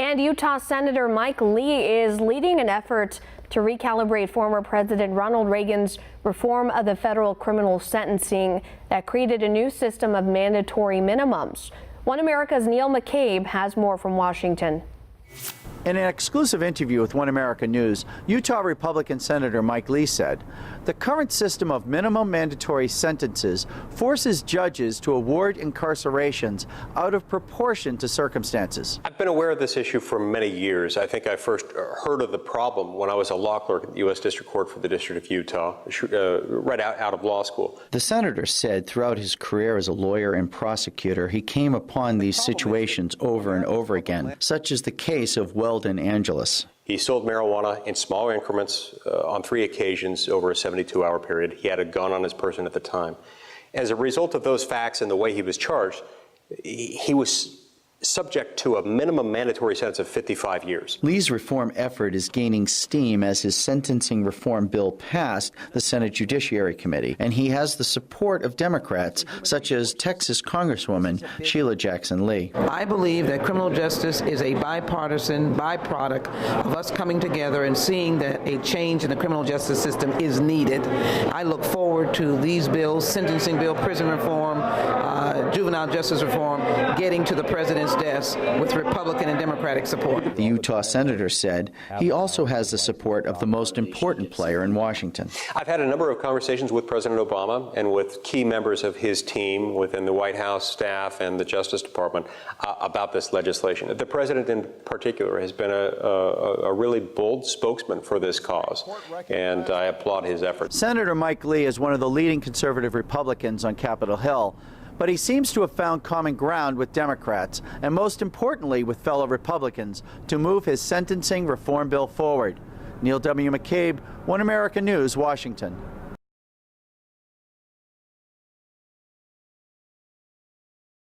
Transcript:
And Utah Senator Mike Lee is leading an effort to recalibrate former President Ronald Reagan's reform of the federal criminal sentencing that created a new system of mandatory minimums. One America's Neil McCabe has more from Washington. In an exclusive interview with One America News, Utah Republican Senator Mike Lee said, the current system of minimum mandatory sentences forces judges to award incarcerations out of proportion to circumstances. I've been aware of this issue for many years. I think I first heard of the problem when I was a law clerk at the U.S. District Court for the District of Utah, right out of law school. The senator said throughout his career as a lawyer and prosecutor, he came upon these situations over and over again, such as the case of Weldon Angeles. He sold marijuana in small increments on 3 occasions over a 72-hour period. He had a gun on his person at the time. As a result of those facts and the way he was charged, he was subject to a minimum mandatory sentence of 55 years. Lee's reform effort is gaining steam as his sentencing reform bill passed the Senate Judiciary Committee, and he has the support of Democrats such as Texas Congresswoman Sheila Jackson Lee. I believe that criminal justice is a bipartisan byproduct of us coming together and seeing that a change in the criminal justice system is needed. I look forward to these bills, sentencing bill, prison reform, juvenile justice reform, getting to the president's desk with Republican and Democratic support. The Utah senator said he also has the support of the most important player in Washington. I've had a number of conversations with President Obama and with key members of his team within the White House staff and the Justice Department about this legislation. The president in particular has been a really bold spokesman for this cause, and I applaud his efforts. Senator Mike Lee is one of the leading conservative Republicans on Capitol Hill, but he seems to have found common ground with Democrats and, most importantly, with fellow Republicans to move his sentencing reform bill forward. Neil W. McCabe, One America News, Washington.